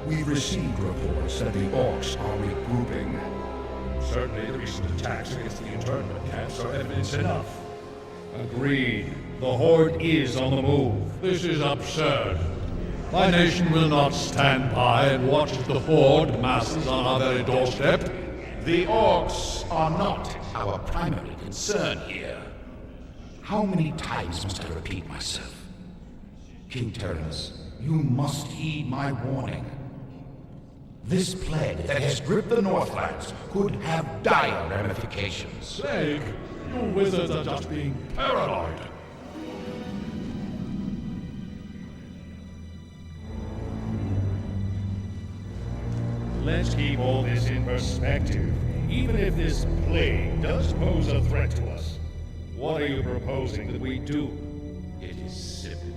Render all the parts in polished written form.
We've received reports that the orcs are regrouping. Certainly the recent attacks against the internment camps are evidence enough. Agreed. The Horde is on the move. This is absurd. My nation will not stand by and watch as the Horde masses on our very doorstep. The orcs are not our primary concern here. How many times must I repeat myself? King Tyrannus, you must heed my warning. This plague that has gripped the Northlands could have dire ramifications. Plague? You wizards are just being paranoid. Let's keep all this in perspective. Even if this plague does pose a threat to us, what are you proposing that we do? It is simple.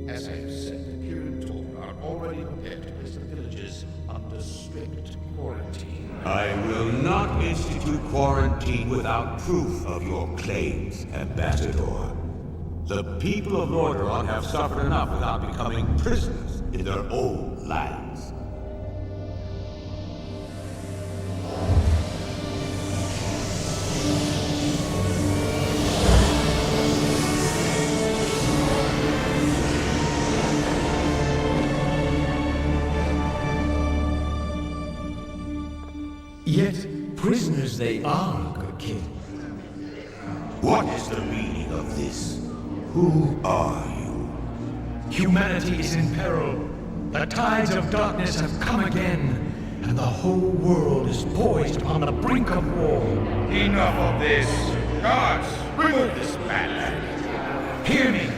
As I have said, the Kirin Tor are already prepared to place the villages under strict quarantine. I will not institute quarantine without proof of your claims, Ambassador. The people of Lordaeron have suffered enough without becoming prisoners in their own lands. Yet prisoners they are, good king. What is the meaning of this? Who are you? Humanity is in peril. The tides of darkness have come again, and the whole world is poised upon the brink of war. Enough of this! Guards, remove this madman! Hear me!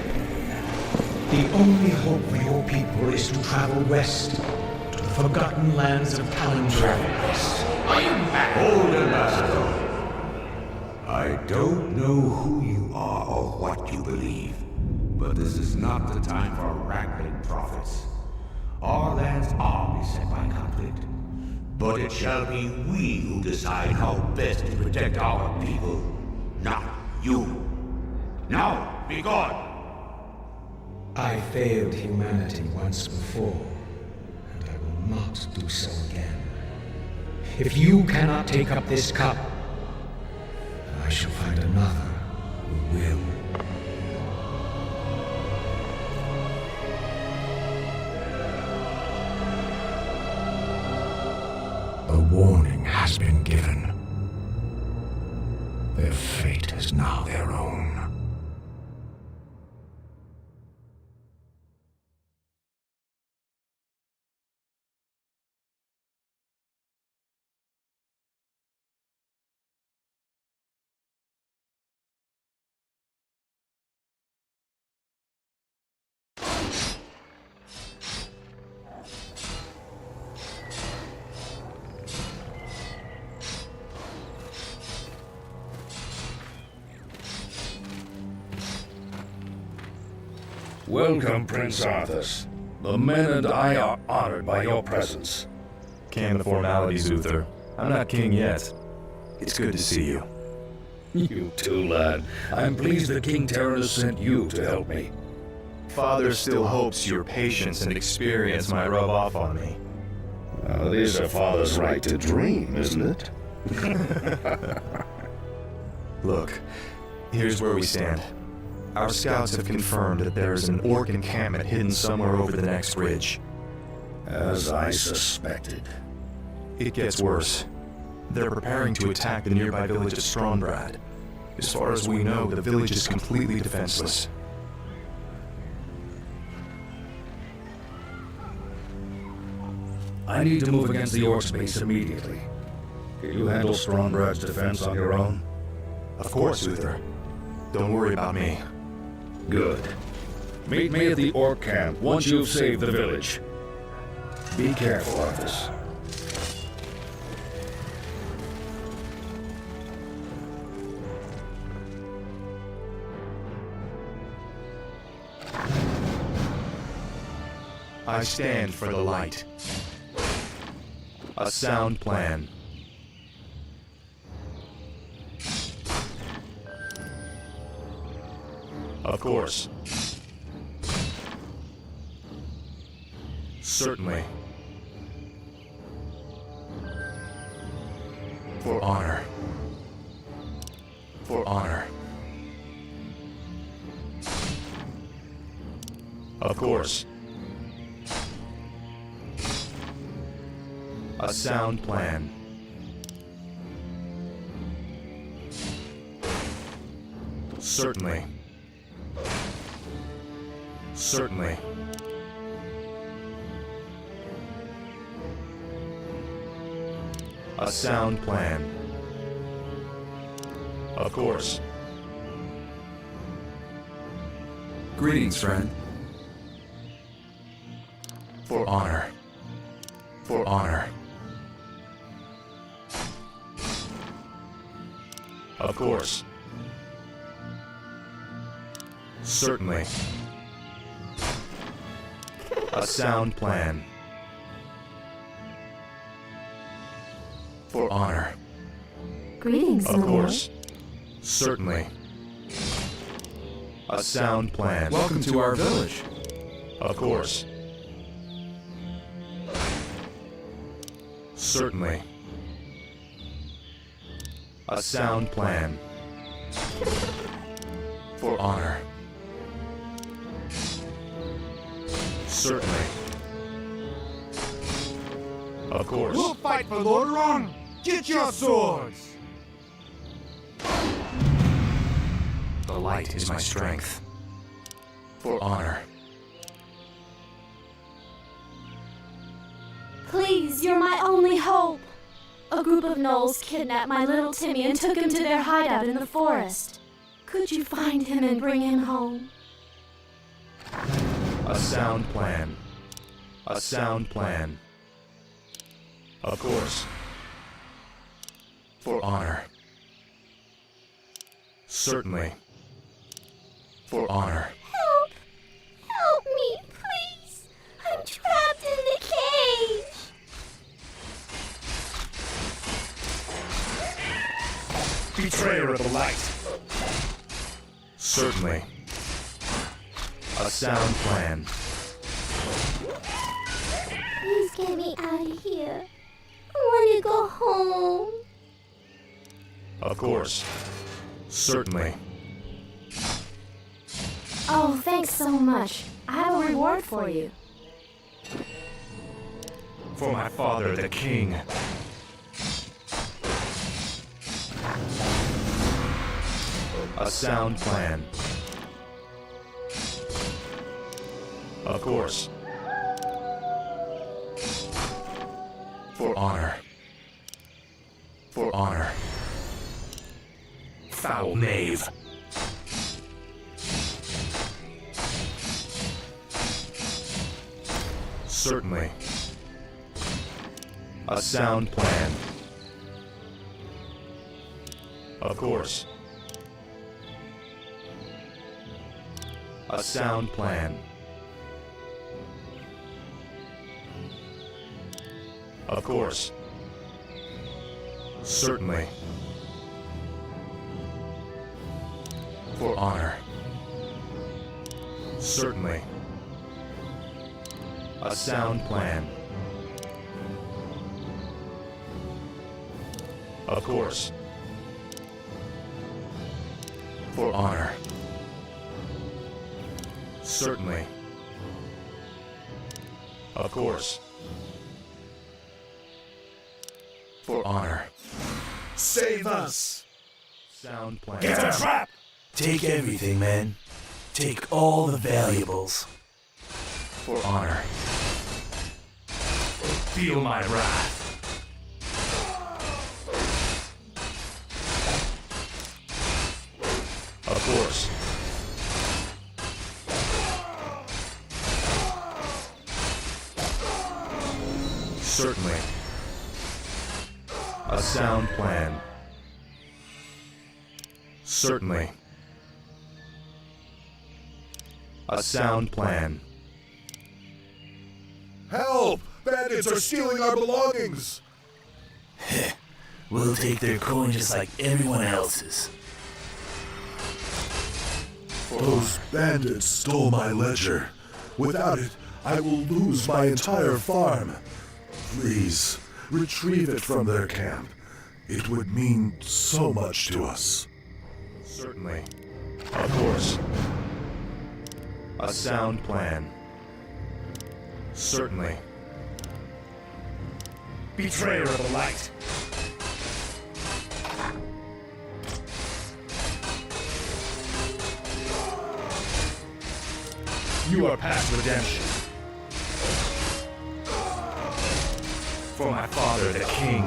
The only hope for your people is to travel west, to the forgotten lands of Talon. Are you mad? Hold, Ambassador. I don't know who you are or what you believe, but this is not the time for wrangling prophets. Our lands are beset by conflict, but it shall be we who decide how best to protect our people, not you. Now, be gone! I failed humanity once before, and I will not do so again. If you cannot take up this cup, I shall find another who will. A warning has been given. Their fate is now their own. Welcome, Prince Arthas. The men and I are honored by your presence. Can the formalities, Uther. I'm not king yet. It's good to see you. You too, lad. I'm pleased that King Tyrannus sent you to help me. Father still hopes your patience and experience might rub off on me. It is a father's right to dream, isn't it? Look, here's where we stand. Our scouts have confirmed that there is an orc encampment hidden somewhere over the next ridge. As I suspected. It gets worse. They're preparing to attack the nearby village of Strombrad. As far as we know, the village is completely defenseless. I need to move against the orcs base immediately. Can you handle Strongbrad's defense on your own? Of course, Uther. Don't worry about me. Good. Meet me at the orc camp once you've saved the village. Be careful, Arthas. I stand for the light. A sound plan. Of course. Certainly. For honor. For honor. Of course. A sound plan. Certainly. Certainly. A sound plan. Of course. Greetings, friend. For honor. For honor. Of course. Certainly. A sound plan. For honor. Greetings, Of my lord. course. Certainly. A sound plan. Welcome to our village. Of course. Certainly. A sound plan. For honor. Certainly. Of course. We'll fight for Lord Ron. Get your swords. The light is my strength. For honor. Please, you're my only hope. A group of gnolls kidnapped my little Timmy and took him to their hideout in the forest. Could you find him and bring him home? A sound plan. A sound plan. Of course. For honor. Certainly. For honor. Help! Help me, please! I'm trapped in the cage! Betrayer of the light. Certainly. A sound plan. Please get me out of here. I want to go home. Of course. Certainly. Oh, thanks so much. I have a reward for you. For my father, the king. A sound plan. Of course. For honor. For honor. Foul knave. Certainly. A sound plan. Of course. A sound plan. Of course. Certainly. For honor. Certainly. A sound plan. Of course. For honor. Certainly. Of course. For honor. Save us! Sound plan. It's a trap! Take everything, men. Take all the valuables. For honor. Feel my wrath. Of course. Certainly. A sound plan. Certainly. A sound plan. Help! Bandits are stealing our belongings! We'll take their coin just like everyone else's. Those bandits stole my ledger. Without it, I will lose my entire farm. Please, retrieve it from their camp. It would mean so much to us. Certainly. Of course. A sound plan. Certainly. Betrayer of the light. You are past redemption. For my father, the king.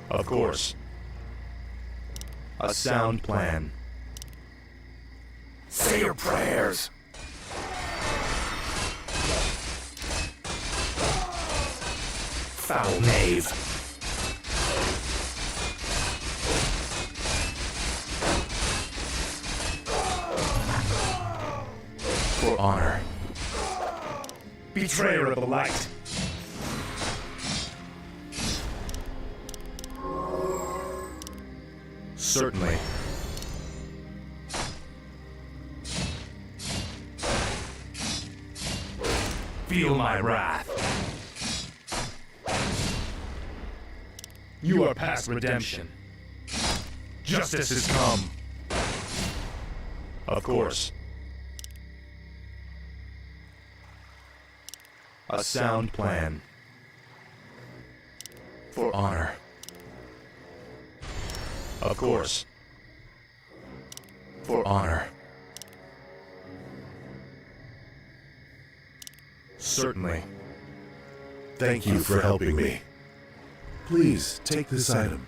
Of course. A sound plan. Say your prayers. Foul knave. For honor. Betrayer of the light. Certainly. Feel my wrath. You are past redemption. Justice has come. Of course. A sound plan. For honor. Of course. For honor. Certainly. Thank you for helping me. Please take this item.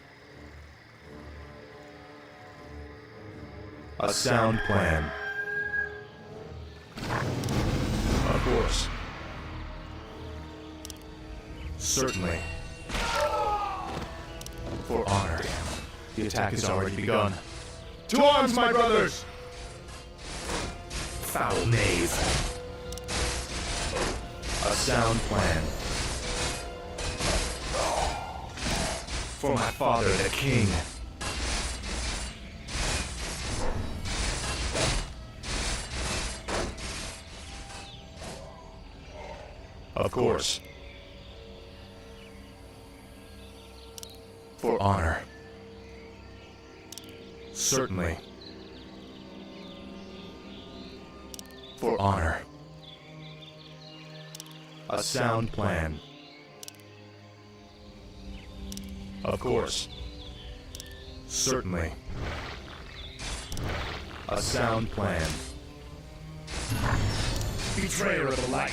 A sound plan. Of course. Certainly. For honor. The attack has already begun. To arms, my brothers! Foul knave. A sound plan. For my father, the king. Of course. For honor. Certainly. For honor. A sound plan. Of course. Certainly. A sound plan. Betrayer of the light.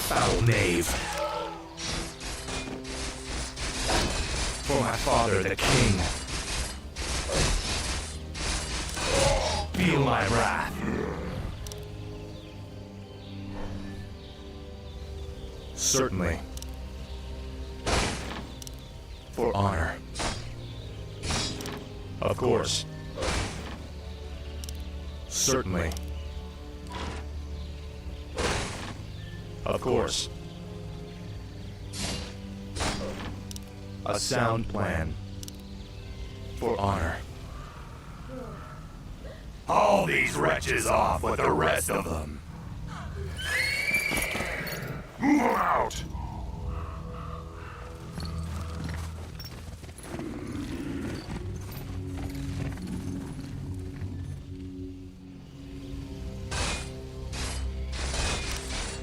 Foul knave. For my father, the king. Feel my wrath. Certainly. For honor. Of course. Certainly. Of course. A sound plan. For honor. Haul these wretches off with the rest of them. Move them out!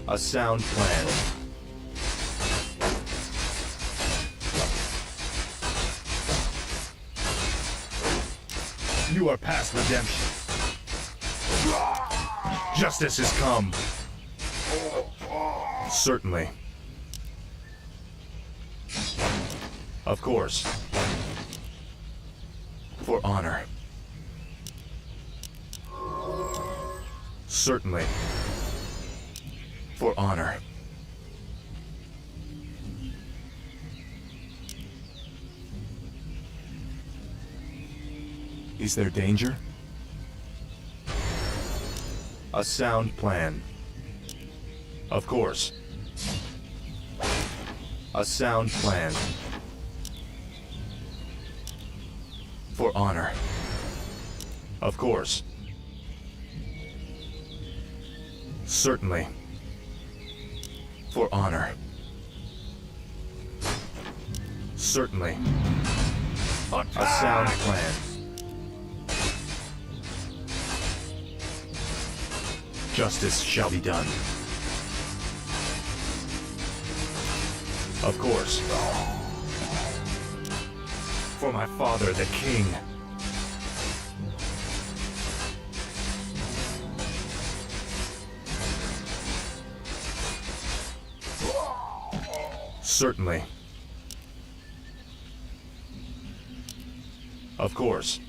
A sound plan. You are past redemption. Justice has come. Certainly. Of course. For honor. Certainly. For honor. Is there danger? A sound plan. Of course. A sound plan. For honor. Of course. Certainly. For honor. Certainly. A sound plan. Justice shall be done. Of course. For my father, the king. Certainly. Of course.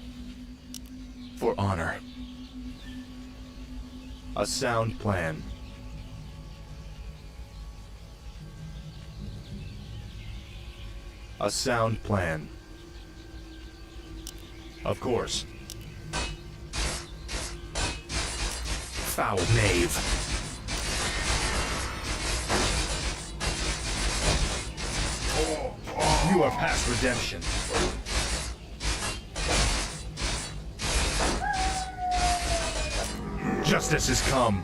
For honor. A sound plan. A sound plan. Of course. Foul knave. You are past redemption. Justice has come.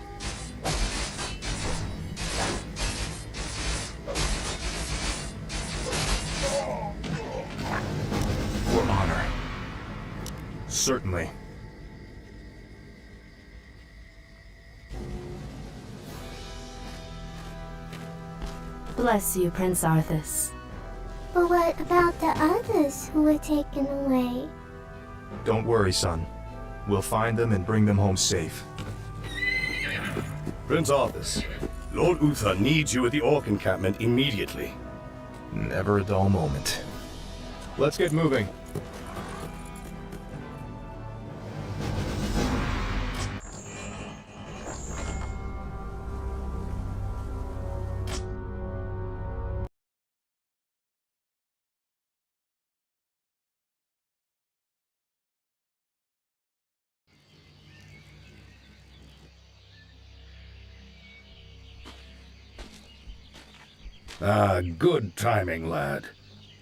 For honor. Certainly. Bless you, Prince Arthas. But what about the others who were taken away? Don't worry, son. We'll find them and bring them home safe. Prince Arthas, Lord Uther needs you at the Orc encampment immediately. Never a dull moment. Let's get moving. Ah, good timing, lad.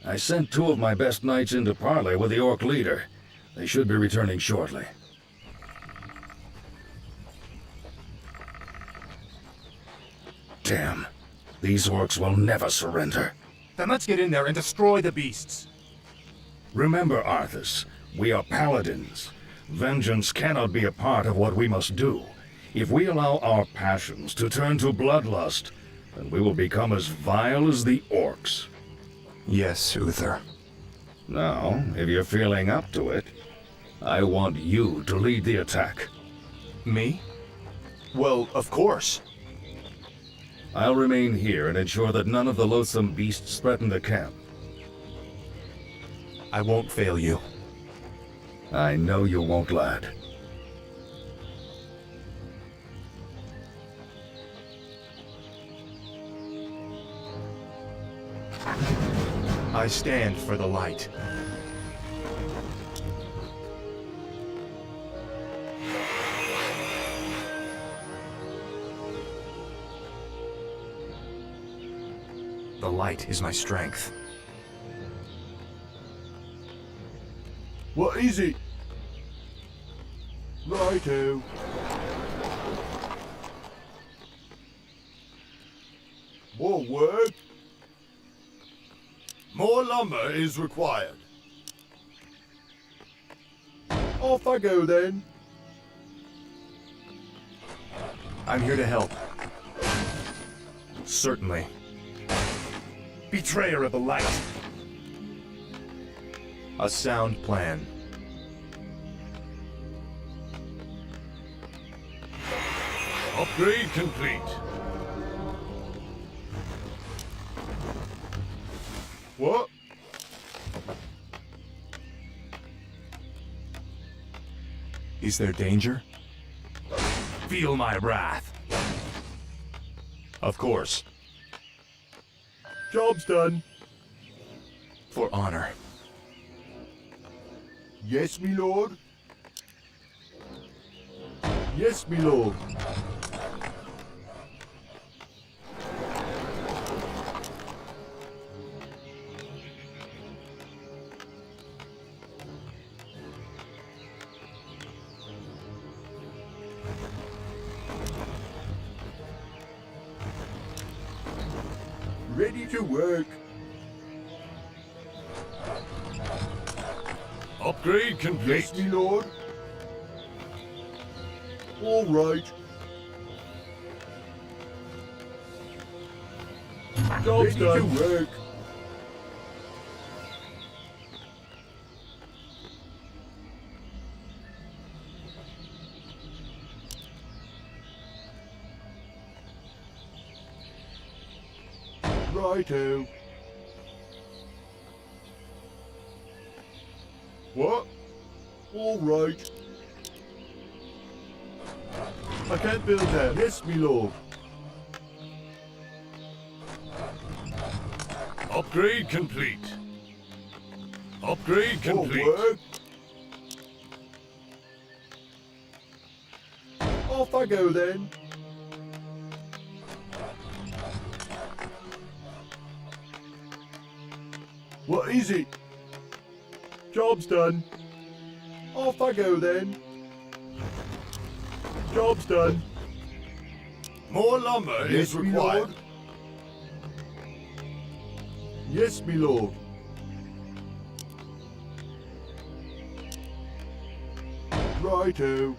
I sent 2 of my best knights into parley with the Orc leader. They should be returning shortly. Damn. These Orcs will never surrender. Then let's get in there and destroy the beasts. Remember, Arthas, we are paladins. Vengeance cannot be a part of what we must do. If we allow our passions to turn to bloodlust, then we will become as vile as the Orcs. Yes, Uther. Now, if you're feeling up to it, I want you to lead the attack. Me? Well, of course. I'll remain here and ensure that none of the loathsome beasts threaten the camp. I won't fail you. I know you won't, lad. I stand for the light. The light is my strength. What is it? Righto. More work? More lumber is required. Off I go then. I'm here to help. Certainly. Betrayer of the light. A sound plan. Upgrade complete. What? Is there danger? Feel my wrath. Of course. Job's done. For honor. Yes, me lord. Yes, me lord. Ready to work. Upgrade complete. Yes, me lord. All right. Job's Ready done. to work. Righto. What? All right. I can't build that. Yes, me lord. Upgrade complete. Upgrade complete. All work. Off I go then. What is it? Job's done. Off I go then. Job's done. More lumber Yes, is me required. lord. Yes, me lord. Righto.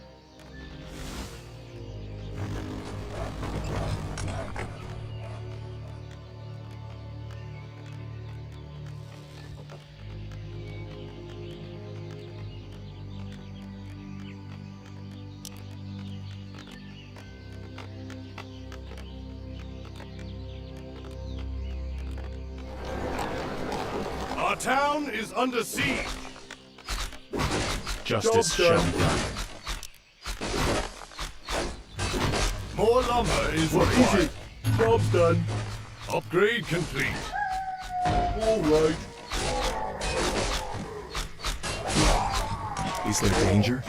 Our town is under siege. Justice Job's shall done. be done. More lumber is What is required. it? Job's done. Upgrade complete. All right. Is there danger?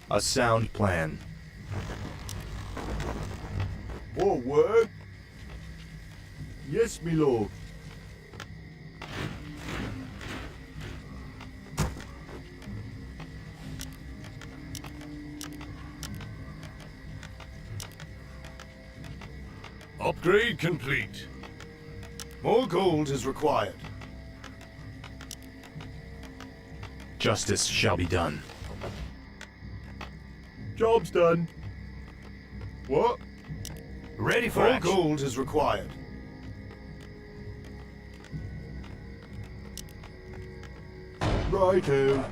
A sound plan. More work. Yes, me lord. Upgrade complete. More gold is required. Justice shall be done. Job's done. What? Ready for action. More gold is required. Righto.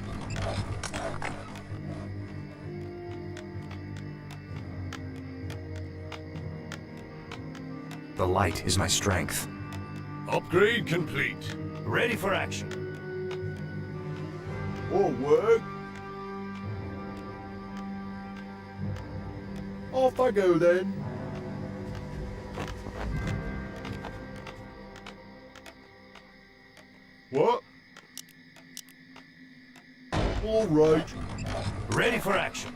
The light is my strength. Upgrade complete. Ready for action. More work. Off I go then. What? All right. Ready for action.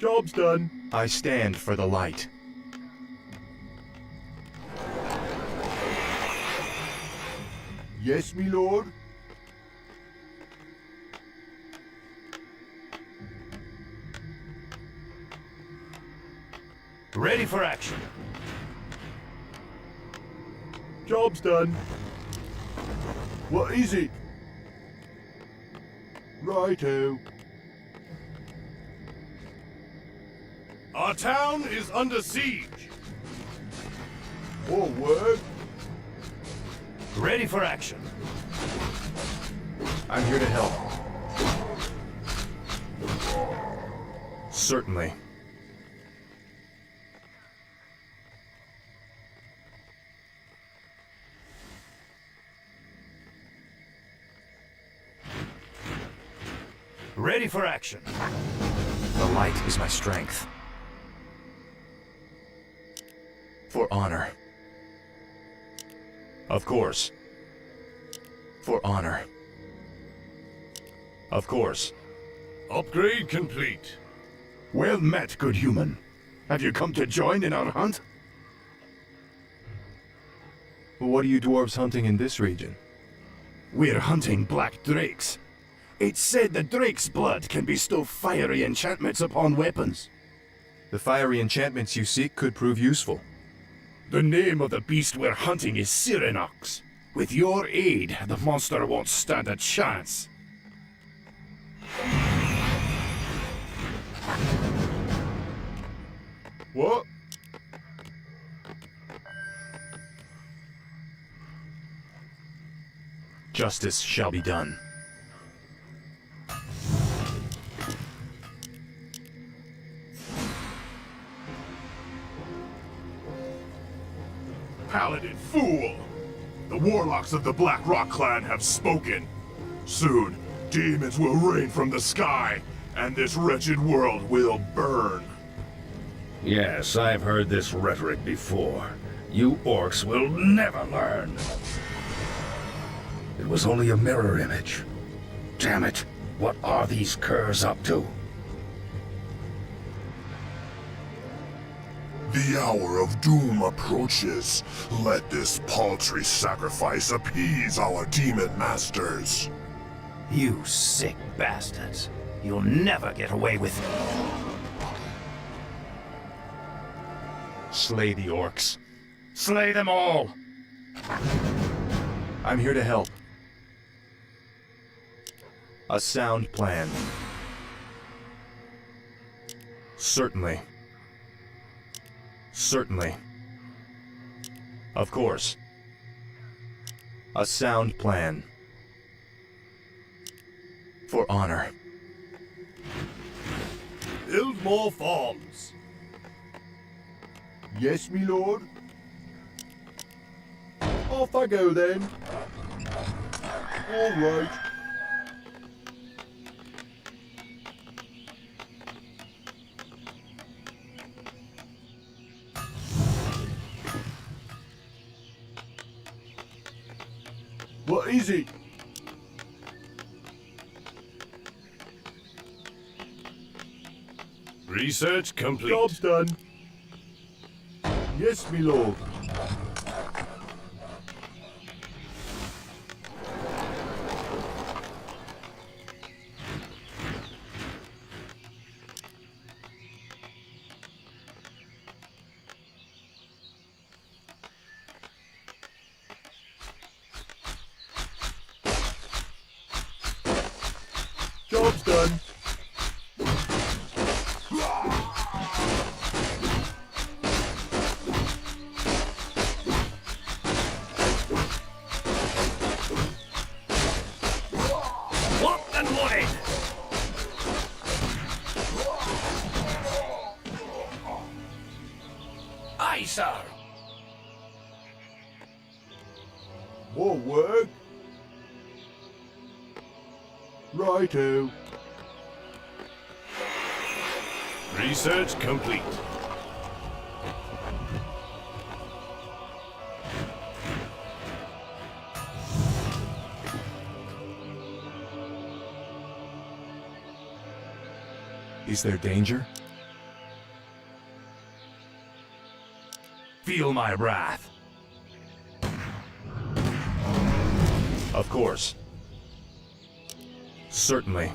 Job's done. I stand for the light. Yes, me lord. Ready for action. Job's done. What is it? Righto. Our town is under siege. More work. Ready for action. I'm here to help. Certainly. Ready for action. The light is my strength. For honor. Of course. For honor. Of course. Upgrade complete. Well met, good human. Have you come to join in our hunt? What are you dwarves hunting in this region? We're hunting black drakes. It's said the drake's blood can bestow fiery enchantments upon weapons. The fiery enchantments you seek could prove useful. The name of the beast we're hunting is Cyranox. With your aid, the monster won't stand a chance. What? Justice shall be done. Paladin fool! The warlocks of the Black Rock clan have spoken. Soon, demons will rain from the sky, and this wretched world will burn. Yes, I've heard this rhetoric before. You orcs will never learn. It was only a mirror image. Damn it, what are these curs up to? The hour of doom approaches. Let this paltry sacrifice appease our demon masters. You sick bastards. You'll never get away with it. Slay the orcs. Slay them all! I'm here to help. A sound plan. Certainly. Certainly. Of course. A sound plan. For honor. Build more farms. Yes, me lord. Off I go then. All right. What is it? Research complete. Job's done. Yes, me lord. Job's done. Locked and loaded! Aye, sir. More work. Righto. Research complete. Is there danger? Feel my wrath. Of course. Certainly.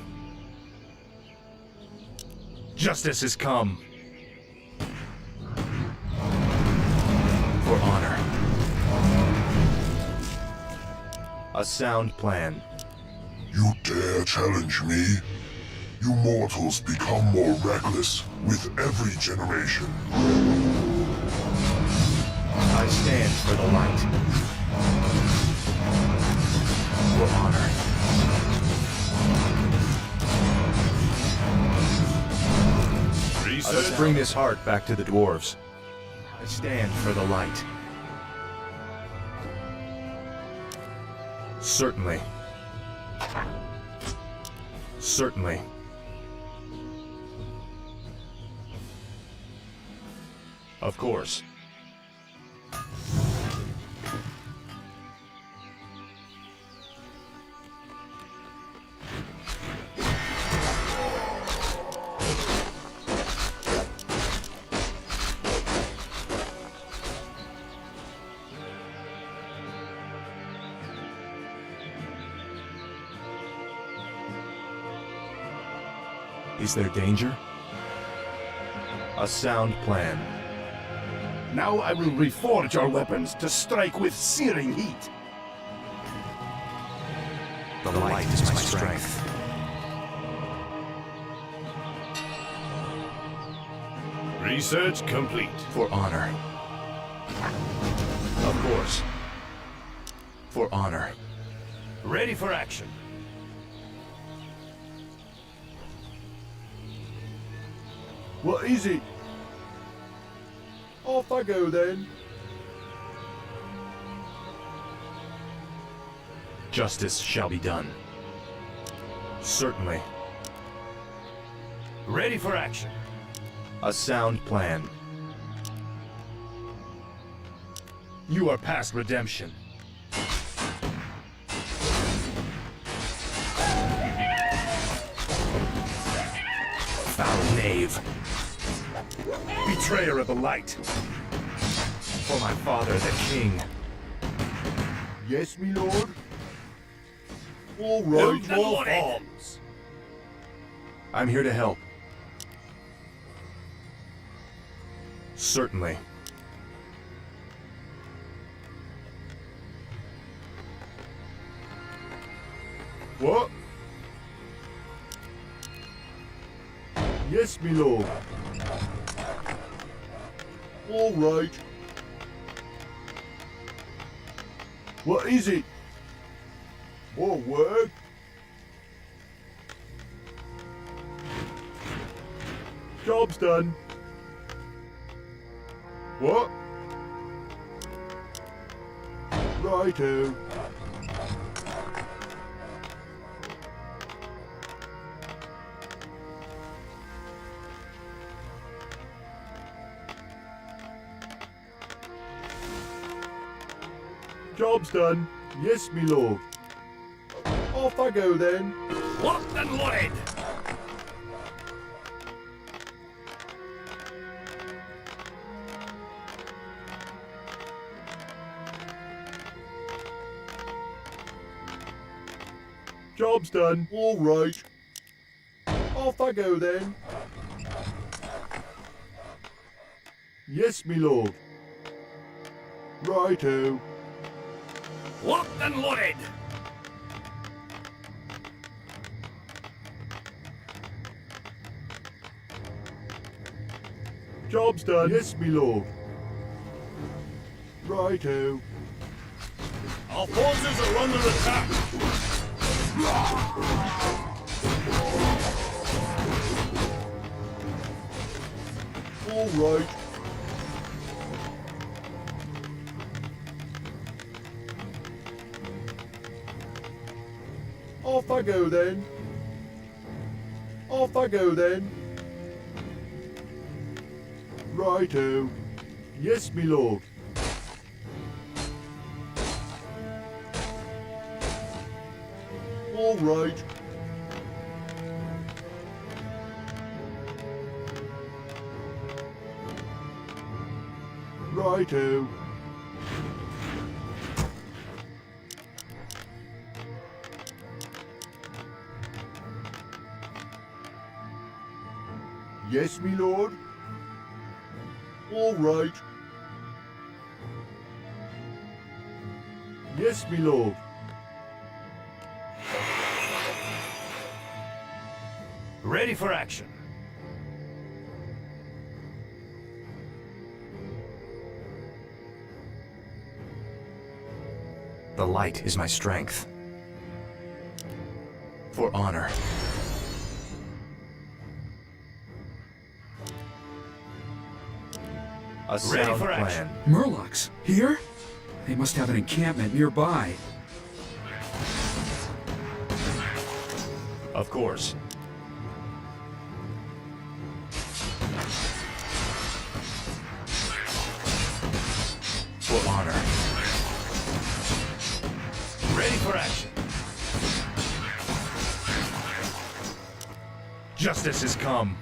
Justice has come. For honor. A sound plan. You dare challenge me? You mortals become more reckless with every generation. I stand for the light. For honor. Let's bring this heart back to the dwarves. I stand for the light. Certainly. Certainly. Of course. Is there danger? A sound plan. Now I will reforge our weapons to strike with searing heat. The light is my strength. Research complete. For honor. Of course. For honor. Ready for action. What is it? Off I go then. Justice shall be done. Certainly. Ready for action. A sound plan. You are past redemption. Foul knave. Betrayer of the light. For my father, the king. Yes, me lord. All right, More bombs. I'm here to help. Certainly. What? Yes, me lord. All right. What is it? More work? Job's done. What? Righto. Job's done. Yes, me lord. Off I go then. Locked and loaded. Job's done. All right. Off I go then. Yes, me lord. Righto. Locked and loaded. Job's done. Yes, me lord. Righto. Our forces are under attack. All right. Off I go then. Off I go then. Righto. Yes, me lord. All right. Righto. Yes, me lord. All right. Yes, me lord. Ready for action. The light is my strength. For honor. A Ready sound for plan. action. Murlocs? Here? They must have an encampment nearby. Of course. For honor. Ready for action. Justice has come.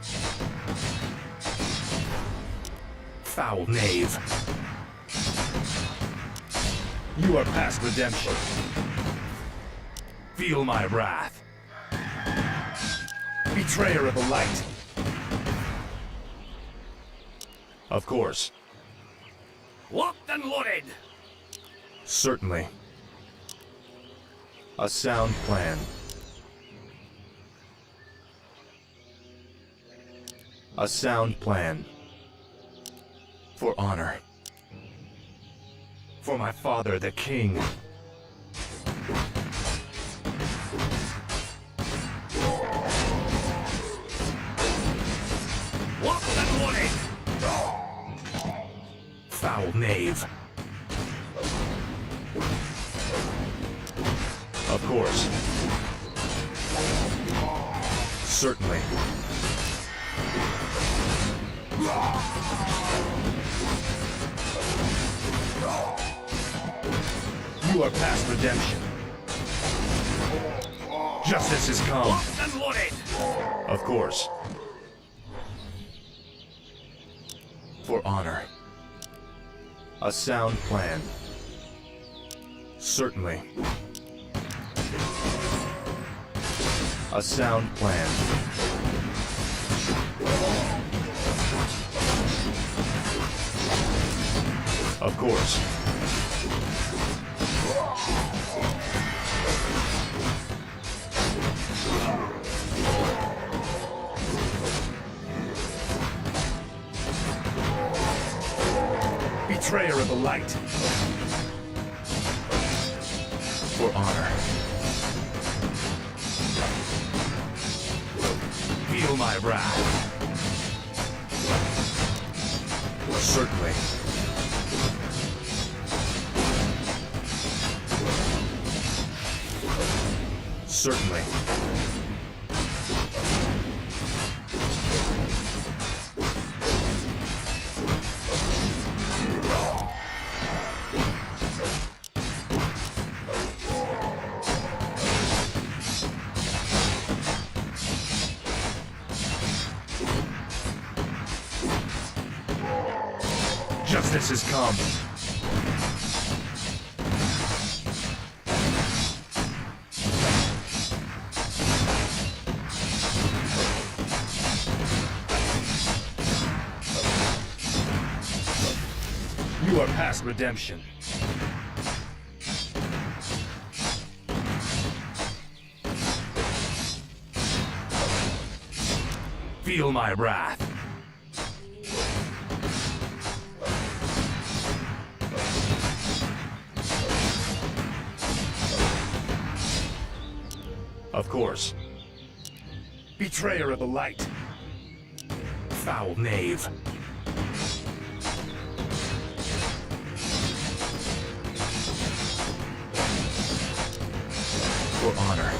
Foul knave. You are past redemption. Feel my wrath. Betrayer of the light. Of course. Locked and loaded! Certainly. A sound plan. A sound plan. For honor. For my father, the king. Locked and loaded! Foul knave. Of course. Certainly. You are past redemption. Justice is come. Locked and loaded! Of course. For honor. A sound plan. Certainly. A sound plan. Of course. Betrayer of the light. For honor. Feel my wrath. Certainly. Certainly. Justice has come. You are past redemption. Feel my wrath. Of course. Betrayer of the light. Foul knave. For honor.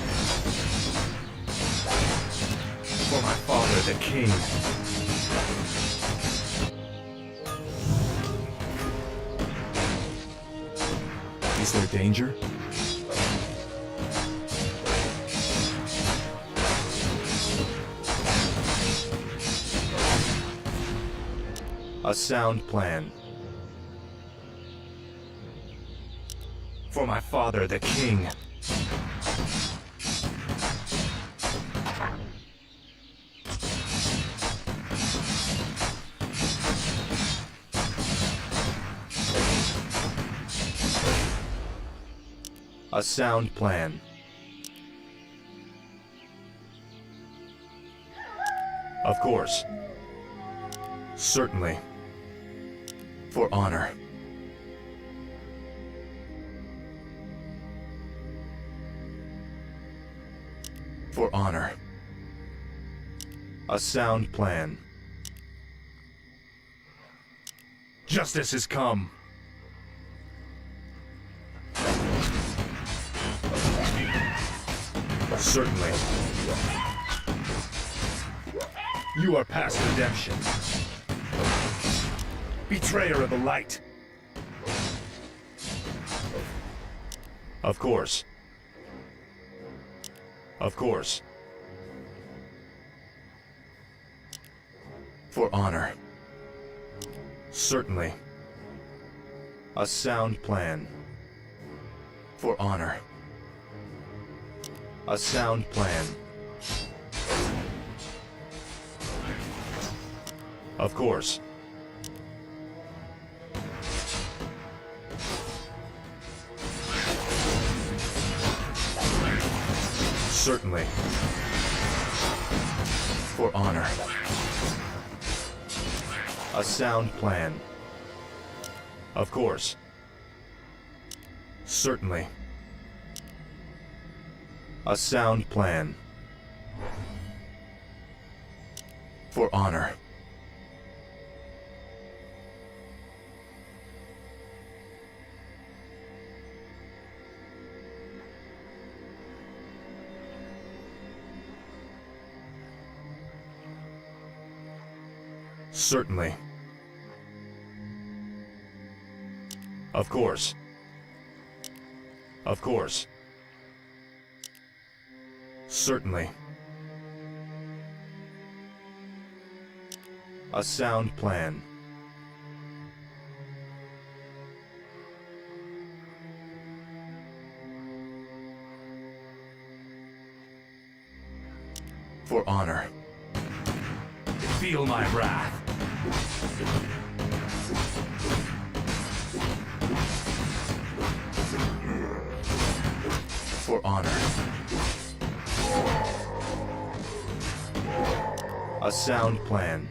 For my father, the king. Is there danger? A sound plan. For my father, the king. A sound plan. Of course. Certainly. For honor. For honor. A sound plan. Justice has come. Certainly. You are past redemption. Betrayer of the light. Of course. Of course. For honor. Certainly. A sound plan. For honor. A sound plan. Of course. Certainly. For honor. A sound plan. Of course. Certainly. A sound plan. For honor. Certainly. Of course. Of course. Certainly. A sound plan. For honor. Feel my wrath. For honor. A sound plan.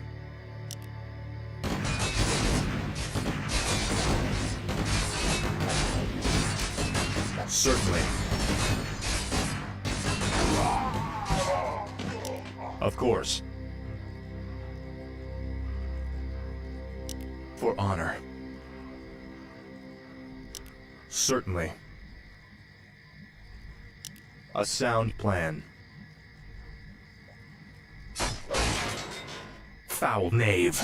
Certainly. Of course. For honor. Certainly. A sound plan. Foul knave.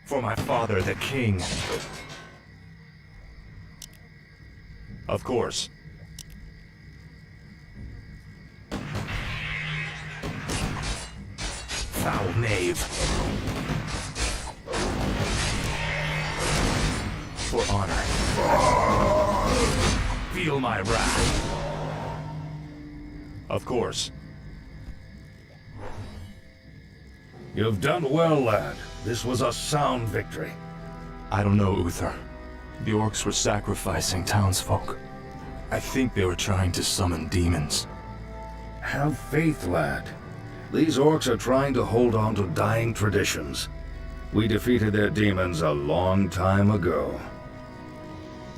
For my father, the king. Of course. Foul knave. For honor. Feel my wrath. Of course. You've done well, lad. This was a sound victory. I don't know, Uther. The orcs were sacrificing townsfolk. I think they were trying to summon demons. Have faith, lad. These orcs are trying to hold on to dying traditions. We defeated their demons a long time ago.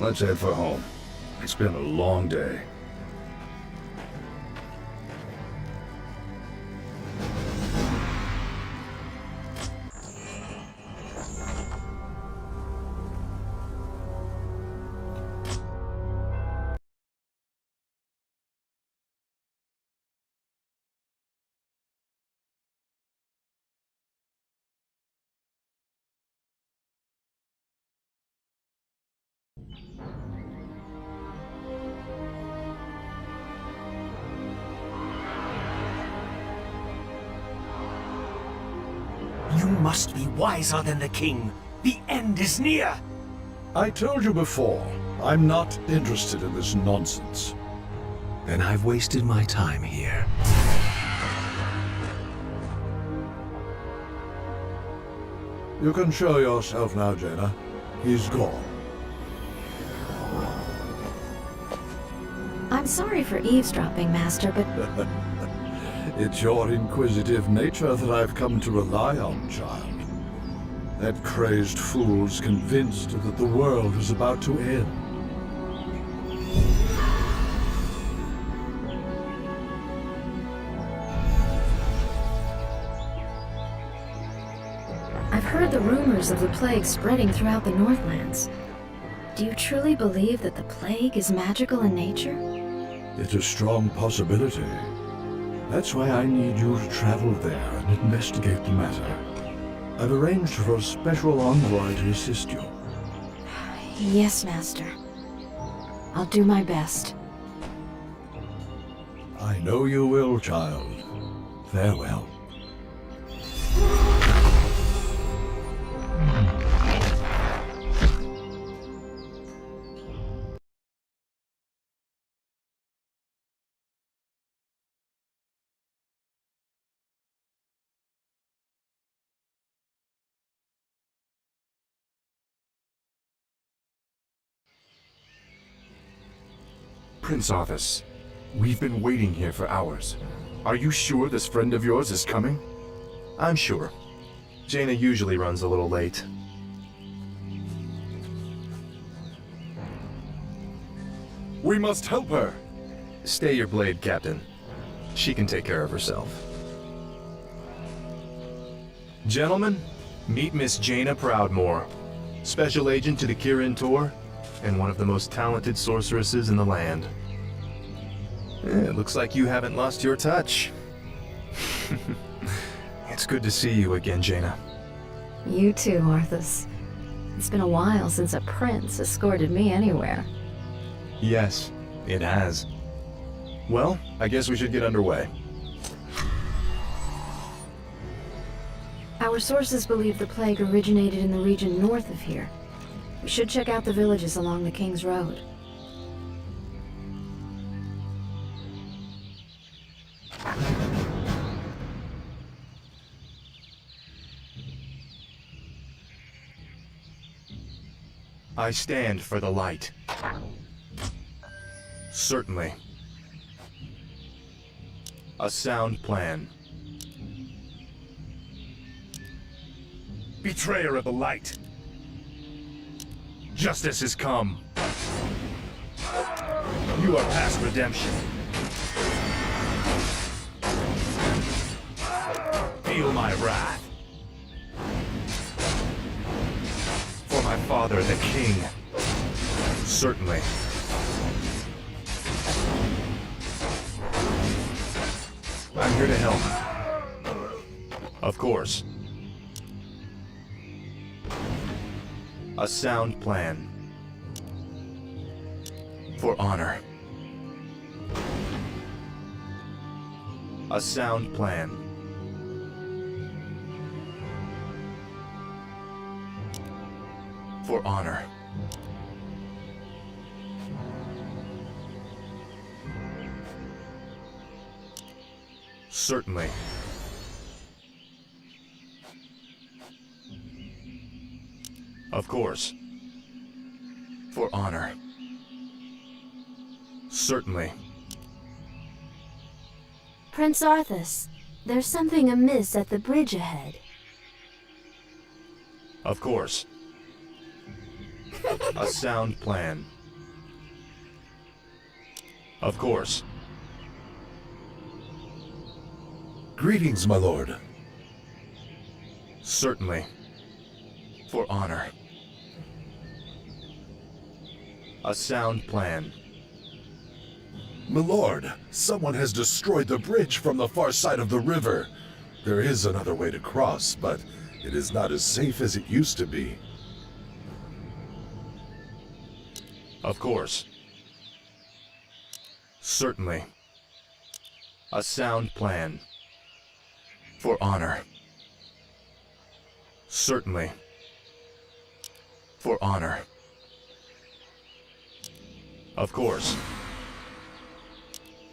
Let's head for home. It's been a long day. You must be wiser than the king. The end is near. I told you before, I'm not interested in this nonsense. Then I've wasted my time here. You can show yourself now, Jaina. He's gone. I'm sorry for eavesdropping, Master, but It's your inquisitive nature that I've come to rely on, child. That crazed fool's convinced that the world is about to end. I've heard the rumors of the plague spreading throughout the Northlands. Do you truly believe that the plague is magical in nature? It's a strong possibility. That's why I need you to travel there and investigate the matter. I've arranged for a special envoy to assist you. Yes, Master. I'll do my best. I know you will, child. Farewell. Prince Arthas, We've been waiting here for hours. Are you sure this friend of yours is coming? I'm sure. Jaina usually runs a little late. We must help her! Stay your blade, Captain. She can take care of herself. Gentlemen, meet Miss Jaina Proudmoore, Special Agent to the Kirin Tor, and one of the most talented sorceresses in the land. It looks like you haven't lost your touch. It's good to see you again, Jaina. You too, Arthas. It's been a while since a prince escorted me anywhere. Yes, it has. Well, I guess we should get underway. Our sources believe the plague originated in the region north of here. We should check out the villages along the King's Road. I stand for the light. Certainly. A sound plan. Betrayer of the light. Justice has come. You are past redemption. Feel my wrath. For my father, the king. Certainly. I'm here to help. Of course. A sound plan. For honor. A sound plan. For honor. Certainly. Of course. For honor. Certainly. Prince Arthas, there's something amiss at the bridge ahead. Of course. A sound plan. Of course. Greetings, my lord. Certainly. For honor. A sound plan. My lord, someone has destroyed the bridge from the far side of the river. There is another way to cross, but it is not as safe as it used to be. Of course. Certainly. A sound plan. For honor. Certainly. For honor. Of course.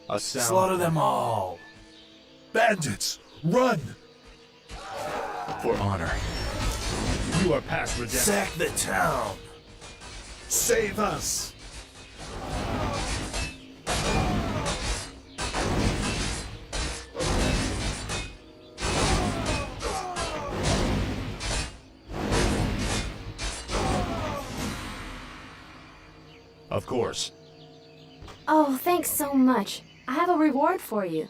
A sound. Slaughter them all. Bandits, run! For honor. You are past redemption. Sack the town. Save us! Of course. Oh, thanks so much. I have a reward for you.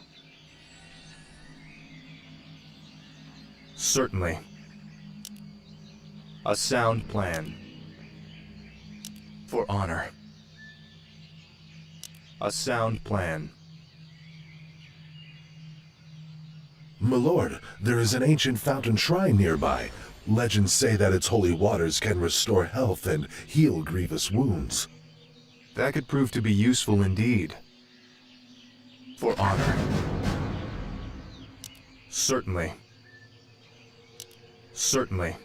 Certainly. A sound plan. For honor. A sound plan. My lord, there is an ancient fountain shrine nearby. Legends say that its holy waters can restore health and heal grievous wounds. That could prove to be useful indeed. For honor. Certainly. Certainly.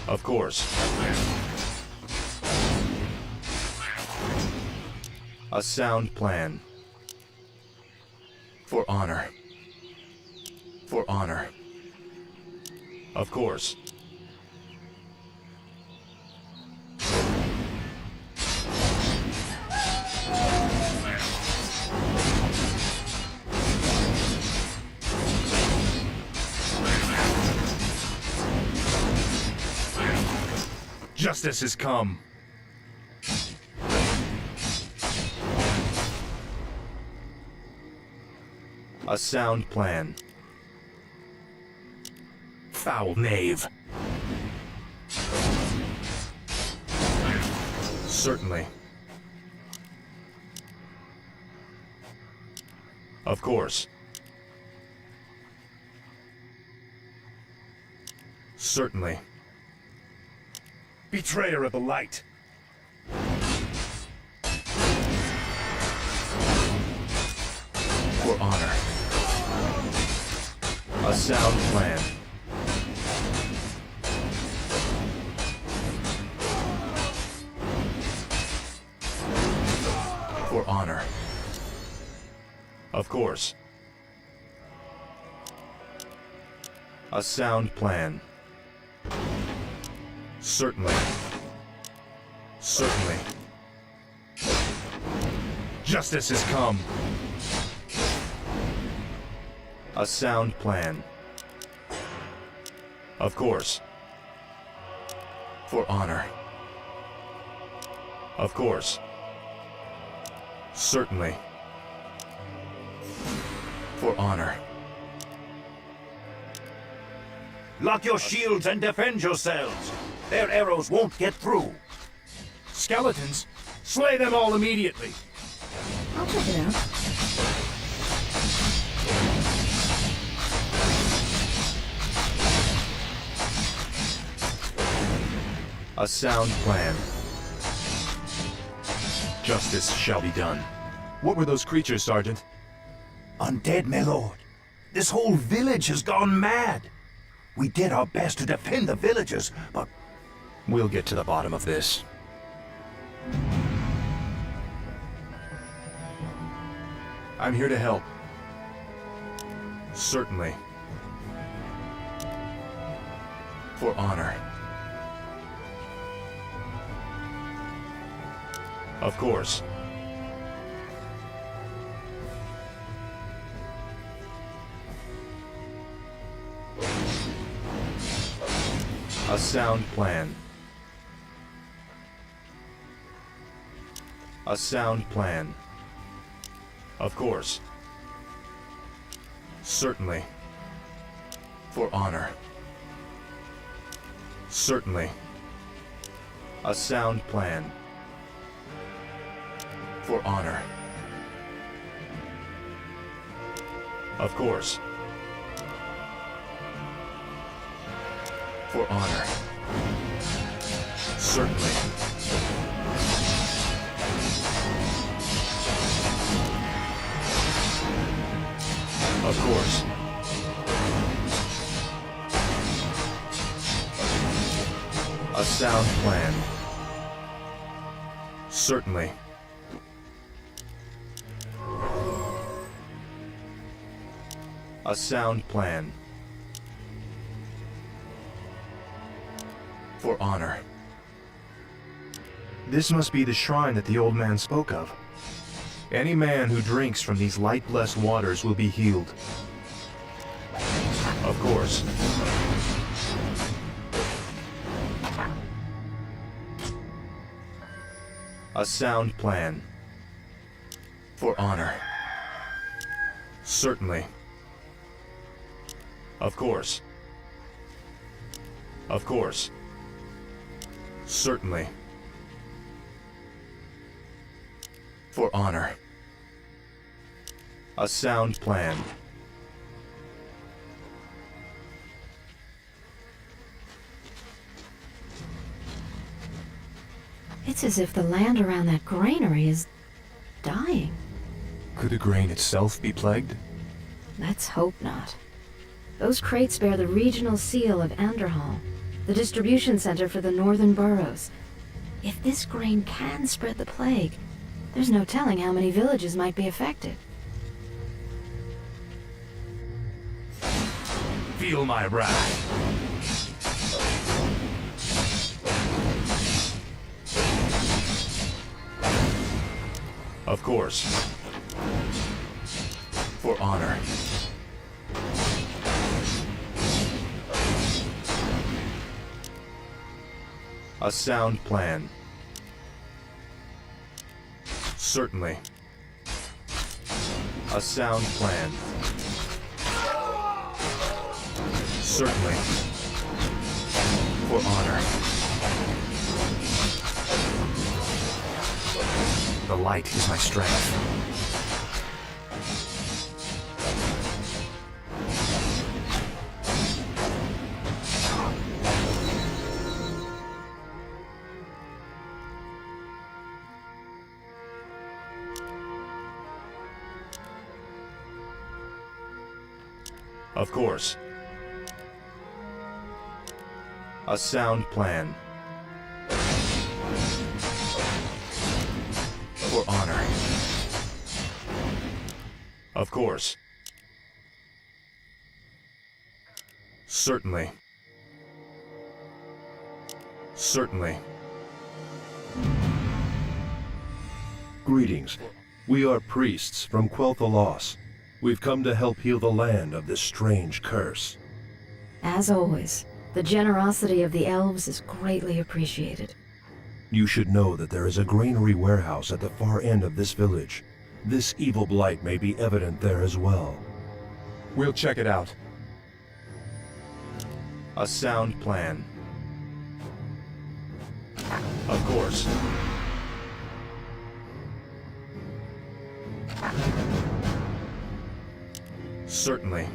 Of course. A sound plan. For honor. For honor. Of course. Justice has come. A sound plan. Foul knave. Certainly. Of course. Certainly. Betrayer of the light. For honor. A sound plan. For honor. Of course. A sound plan. Certainly. Certainly. Justice has come. A sound plan. Of course. For honor. Of course. Certainly. For honor. Lock your shields and defend yourselves. Their arrows won't get through. Skeletons? Slay them all immediately. I'll check it out. A sound plan. Justice shall be done. What were those creatures, Sergeant? Undead, my lord. This whole village has gone mad. We did our best to defend the villagers, but... We'll get to the bottom of this. I'm here to help. Certainly. For honor. Of course. A sound plan. A sound plan. Of course. Certainly. For honor. Certainly. A sound plan. For honor. Of course. For honor. Certainly. Of course. A sound plan. Certainly. A sound plan. For honor. This must be the shrine that the old man spoke of. Any man who drinks from these light-blessed waters will be healed. Of course. A sound plan. For honor. Certainly. Of course. Of course. Certainly. For honor. A sound plan. It's as if the land around that granary is dying. Could the grain itself be plagued? Let's hope not. Those crates bear the regional seal of Anderhall, the distribution center for the northern boroughs. If this grain can spread the plague, there's no telling how many villages might be affected. Feel my wrath. Of course. For honor. A sound plan. Certainly. A sound plan. Certainly. For honor. The light is my strength. Of course. A sound plan. For honor. Of course. Certainly. Certainly. Greetings. We are priests from Quel'Thalas. We've come to help heal the land of this strange curse. As always, the generosity of the elves is greatly appreciated. You should know that there is a granary warehouse at the far end of this village. This evil blight may be evident there as well. We'll check it out. A sound plan. Of course. Certainly.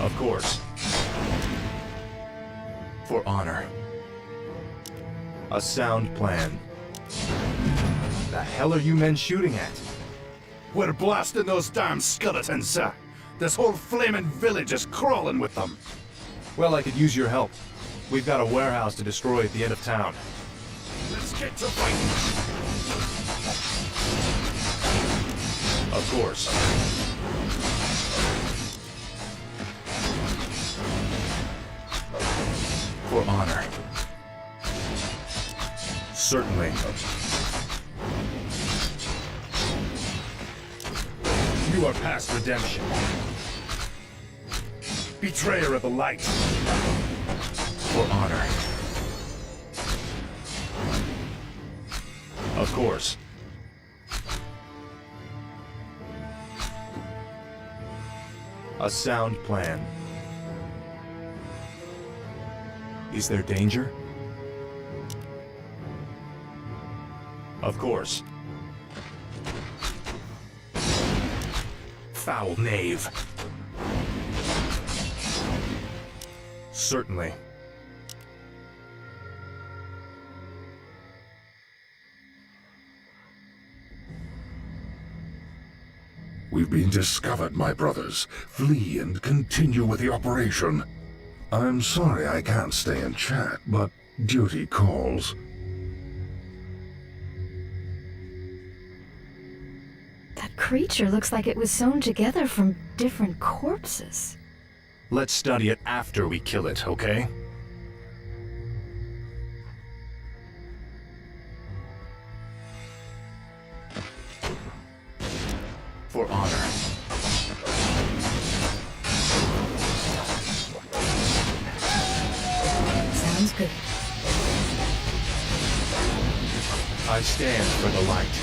Of course. For honor. A sound plan. The hell are you men shooting at? We're blasting those damn skeletons, sir. This whole flaming village is crawling with them. Well, I could use your help. We've got a warehouse to destroy at the end of town. Let's get to fighting. Of course. For honor. Certainly. You are past redemption. Betrayer of the light. For honor. Of course. A sound plan. Is there danger? Of course. Foul knave. Certainly. We've been discovered, my brothers. Flee and continue with the operation. I'm sorry I can't stay and chat, but duty calls. That creature looks like it was sewn together from different corpses. Let's study it after we kill it, okay? For honor. Sounds good. I stand for the light.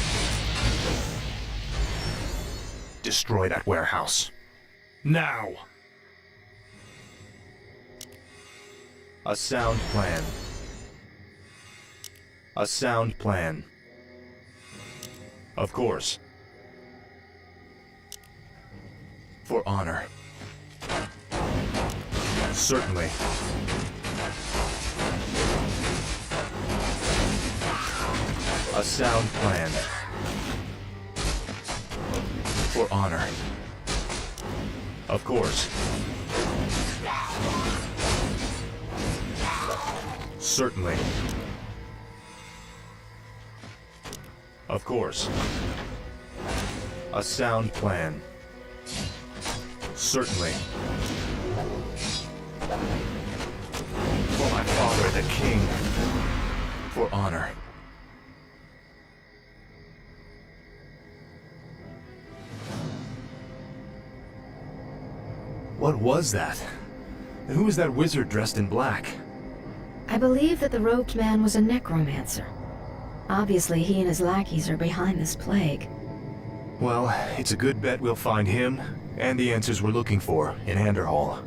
Destroy that warehouse. Now! A sound plan. A sound plan. Of course. For honor. Certainly. A sound plan. For honor. Of course. Certainly. Of course. A sound plan. Certainly. For my father, the king. For honor. What What was that? And who was that wizard dressed in black? I believe that the robed man was a necromancer. Obviously, he and his lackeys are behind this plague. Well, it's a good bet we'll find him and the answers we're looking for in Anderhall.